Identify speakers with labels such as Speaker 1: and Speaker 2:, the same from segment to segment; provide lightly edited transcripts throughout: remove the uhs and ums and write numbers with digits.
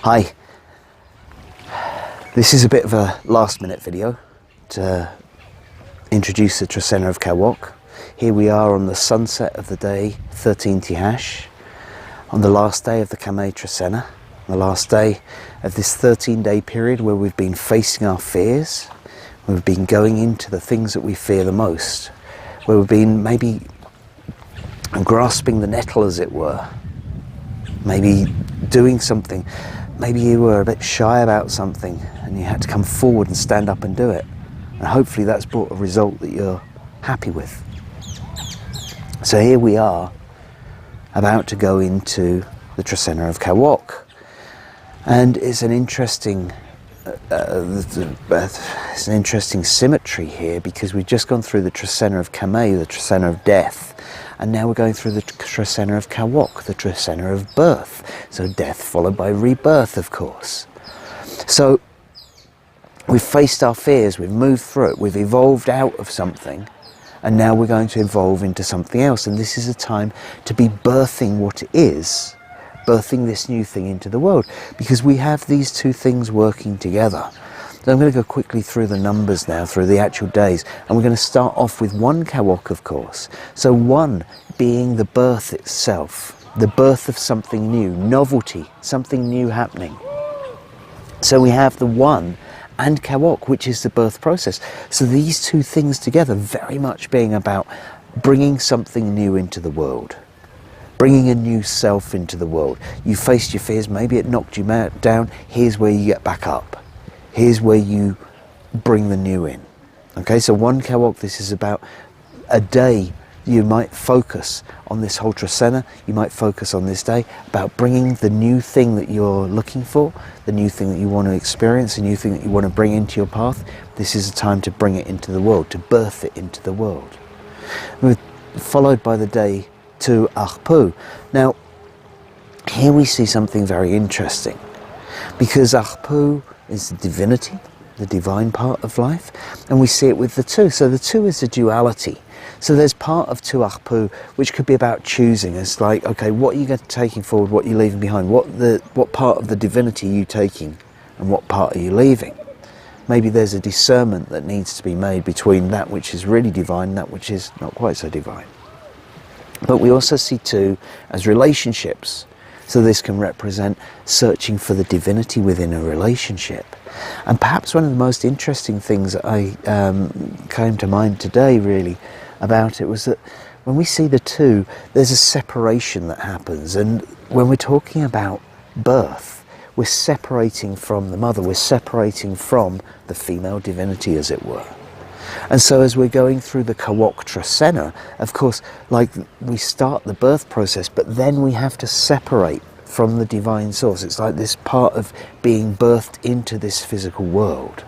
Speaker 1: Hi, this is a bit of a last minute video to introduce the Trecena of Kawok. Here we are on the sunset of the day 13 Tihash, on the last day of the Kamei Trecena, the last day of this 13-day period where we've been facing our fears, we've been going into the things that we fear the most, where we've been maybe grasping the nettle as it were, maybe doing something. Maybe you were a bit shy about something and you had to come forward and stand up and do it. And hopefully that's brought a result that you're happy with. So here we are about to go into the Trecena of Kawok. And it's an interesting symmetry here, because we've just gone through the Trecena of Kamei, the Trecena of death. And now we're going through the Trecena of Kawok, the Trecena of birth. So death followed by rebirth, of course. So we've faced our fears, we've moved through it, we've evolved out of something, and now we're going to evolve into something else. And this is a time to be birthing what it is, birthing this new thing into the world, because we have these two things working together. So I'm going to go quickly through the numbers now, through the actual days, and we're going to start off with one Kawok, of course. So one being the birth itself, the birth of something new, novelty, something new happening. So we have the one and Kawok, which is the birth process. So these two things together very much being about bringing something new into the world, bringing a new self into the world. You faced your fears, maybe it knocked you down, here's where you get back up. Here's where you bring the new in. Okay, so one Kawok, this is about a day. You might focus on this whole Trecena, you might focus on this day about bringing the new thing that you're looking for, the new thing that you want to experience, the new thing that you want to bring into your path. This is a time to bring it into the world, to birth it into the world. We're followed by the day to Ahpu. Now, here we see something very interesting, because Ahpu is the divinity, the divine part of life, and we see it with the two. So the two is the duality. So there's part of Tu Ahpu which could be about choosing. It's like, okay, what are you taking forward, what are you leaving behind? What part of the divinity are you taking and what part are you leaving? Maybe there's a discernment that needs to be made between that which is really divine and that which is not quite so divine. But we also see two as relationships. So this can represent searching for the divinity within a relationship. And perhaps one of the most interesting things that I came to mind today really about it was that when we see the two, there's a separation that happens. And when we're talking about birth, we're separating from the mother, we're separating from the female divinity, as it were. And so as we're going through the Kawok Trecena, of course, like we start the birth process, but then we have to separate from the divine source. It's like this part of being birthed into this physical world.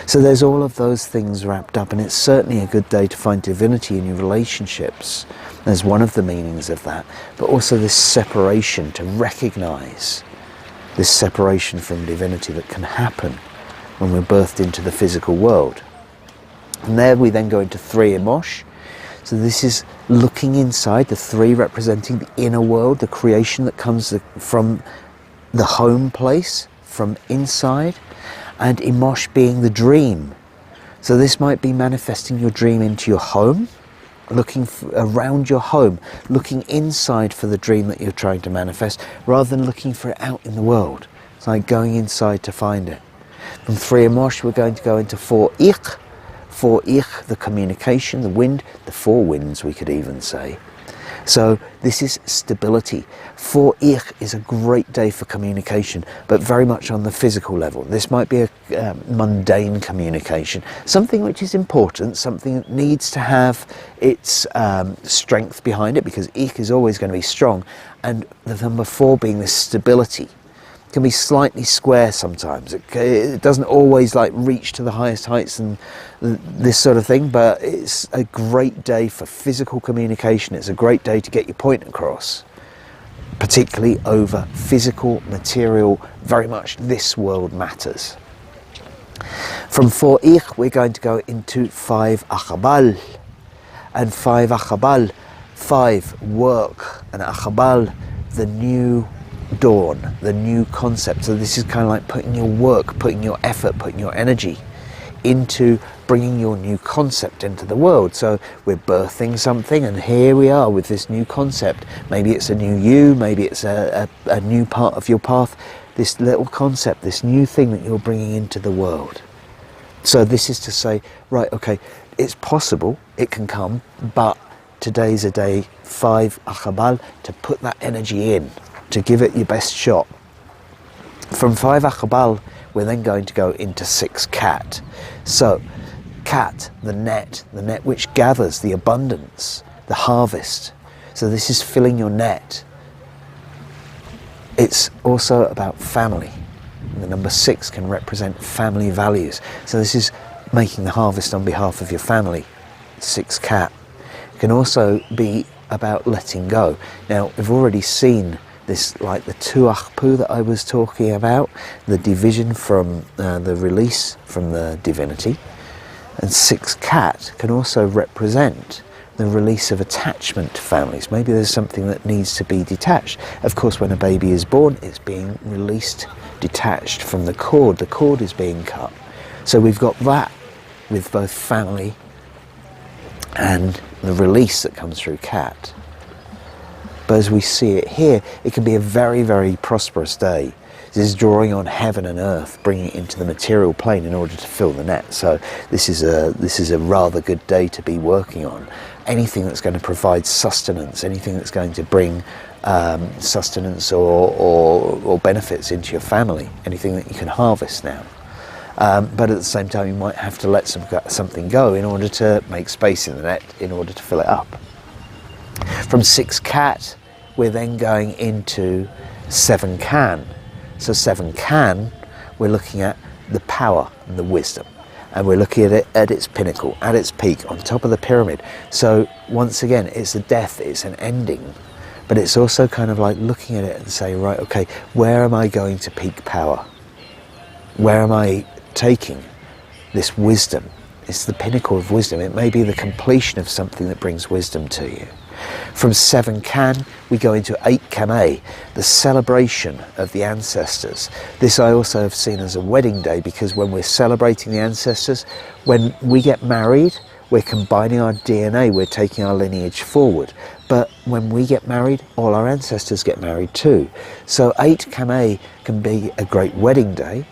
Speaker 1: So there's all of those things wrapped up, and it's certainly a good day to find divinity in your relationships. There's one of the meanings of that, but also this separation, to recognize this separation from divinity that can happen when we're birthed into the physical world. And there we then go into 3 Emosh. So this is looking inside, the 3 representing the inner world, the creation that comes from the home place, from inside, and Emosh being the dream. So this might be manifesting your dream into your home, looking around your home, looking inside for the dream that you're trying to manifest, rather than looking for it out in the world. It's like going inside to find it. From 3 Emosh, we're going to go into 4 Ich. 4 Ich, the communication, the wind, the 4 winds, we could even say. So this is stability. 4 Ich is a great day for communication, but very much on the physical level. This might be a mundane communication, something which is important, something that needs to have its strength behind it, because Ich is always going to be strong. And the number 4 being this stability. Can be slightly square sometimes. It doesn't always like reach to the highest heights and this sort of thing, but it's a great day for physical communication. It's a great day to get your point across, particularly over physical material. Very much this world matters. From 4 Ich, we're going to go into 5 Achabal. And 5 Achabal, 5 work, and Achabal, the new dawn, the new concept. So this is kind of like putting your work, putting your effort, putting your energy into bringing your new concept into the world. So we're birthing something, and here we are with this new concept. Maybe it's a new you, maybe it's a new part of your path, this little concept, this new thing that you're bringing into the world. So this is to say, right, okay, it's possible, it can come, but today's a day 5 Akhabal, to put that energy in, to give it your best shot. From 5 Akhabal, we're then going to go into 6 Cat. So, Cat, the net which gathers the abundance, the harvest. So this is filling your net. It's also about family. The number 6 can represent family values. So this is making the harvest on behalf of your family. 6 Cat. It can also be about letting go. Now, we've already seen this, like the tuachpu that I was talking about, the division from the release from the divinity. And 6 Cat can also represent the release of attachment to families. Maybe there's something that needs to be detached. Of course, when a baby is born, it's being released, detached from the cord. The cord is being cut. So we've got that with both family and the release that comes through Cat. But as we see it here, it can be a very, very prosperous day. This is drawing on heaven and earth, bringing it into the material plane in order to fill the net. So this is a rather good day to be working on. Anything that's going to provide sustenance, anything that's going to bring sustenance or benefits into your family, anything that you can harvest now. But at the same time, you might have to let something go in order to make space in the net, in order to fill it up. From 6 Cat, we're then going into 7 Can. So 7 Can, we're looking at the power and the wisdom. And we're looking at it at its pinnacle, at its peak, on top of the pyramid. So once again, it's a death, it's an ending. But it's also kind of like looking at it and saying, right, okay, where am I going to peak power? Where am I taking this wisdom? It's the pinnacle of wisdom. It may be the completion of something that brings wisdom to you. From 7 Can, we go into 8 Kame, the celebration of the ancestors. This I also have seen as a wedding day, because when we're celebrating the ancestors, when we get married, we're combining our DNA, we're taking our lineage forward. But when we get married, all our ancestors get married too. So 8 Kame can be a great wedding day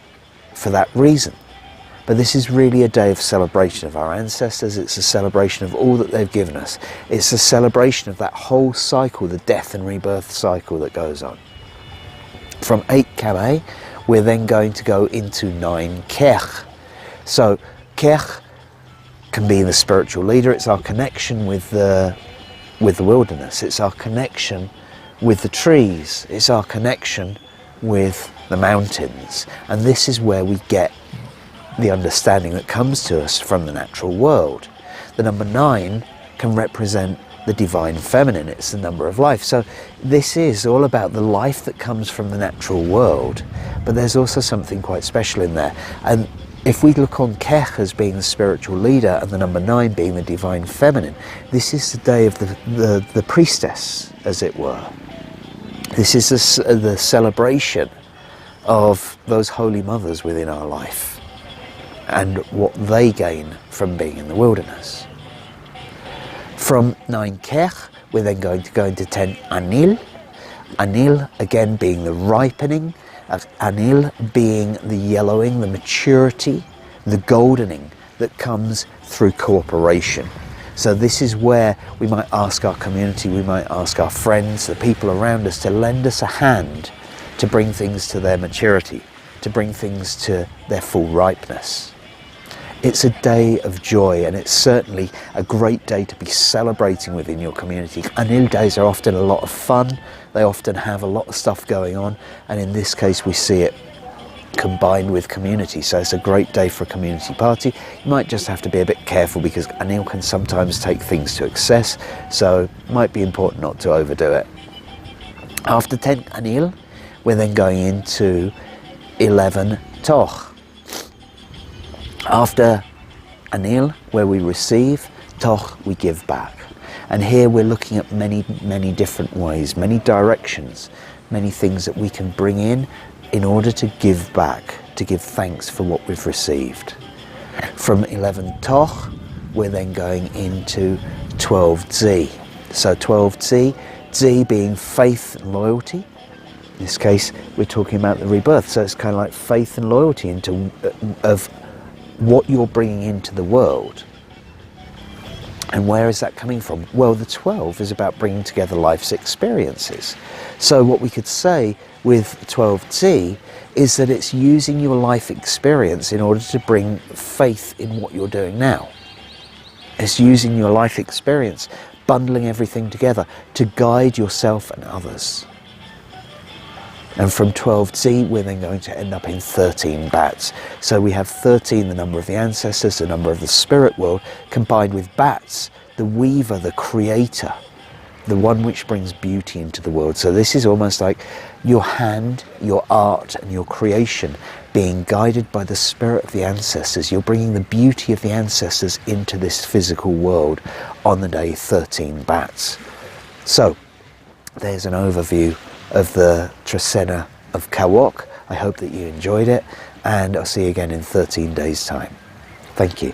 Speaker 1: for that reason. But this is really a day of celebration of our ancestors. It's a celebration of all that they've given us. It's a celebration of that whole cycle, the death and rebirth cycle that goes on. From 8 Kame, we're then going to go into 9 Kech. So Kech can be the spiritual leader. It's our connection with the wilderness. It's our connection with the trees. It's our connection with the mountains. And this is where we get the understanding that comes to us from the natural world. The number 9 can represent the divine feminine. It's the number of life. So this is all about the life that comes from the natural world, but there's also something quite special in there. And if we look on Kech as being the spiritual leader and the number 9 being the divine feminine, this is the day of the priestess, as it were. This is the celebration of those holy mothers within our life and what they gain from being in the wilderness. From 9 Kech, we're then going to go into 10 Anil. Anil, again, being the ripening, Anil being the yellowing, the maturity, the goldening that comes through cooperation. So this is where we might ask our community, we might ask our friends, the people around us, to lend us a hand to bring things to their maturity, to bring things to their full ripeness. It's a day of joy, and it's certainly a great day to be celebrating within your community. Anil days are often a lot of fun. They often have a lot of stuff going on, and in this case we see it combined with community. So it's a great day for a community party. You might just have to be a bit careful, because Anil can sometimes take things to excess, so it might be important not to overdo it. After 10 Anil, we're then going into 11 Toch. After Anil, where we receive, Toch, we give back. And here we're looking at many, many different ways, many directions many things that we can bring in order to give back, to give thanks for what we've received. From 11 Toch, we're then going into 12 Z. So 12 Z, Z being faith and loyalty. In this case, we're talking about the rebirth. So it's kind of like faith and loyalty of what you're bringing into the world. And where is that coming from? Well, the 12 is about bringing together life's experiences. So what we could say with 12Z is that it's using your life experience in order to bring faith in what you're doing now. It's using your life experience, bundling everything together to guide yourself and others. And from 12Z, we're then going to end up in 13 bats. So we have 13, the number of the ancestors, the number of the spirit world, combined with bats, the weaver, the creator, the one which brings beauty into the world. So this is almost like your hand, your art, and your creation being guided by the spirit of the ancestors. You're bringing the beauty of the ancestors into this physical world on the day 13 bats. So there's an overview of the Trecena of Kawok. I hope that you enjoyed it, and I'll see you again in 13 days' time. Thank you.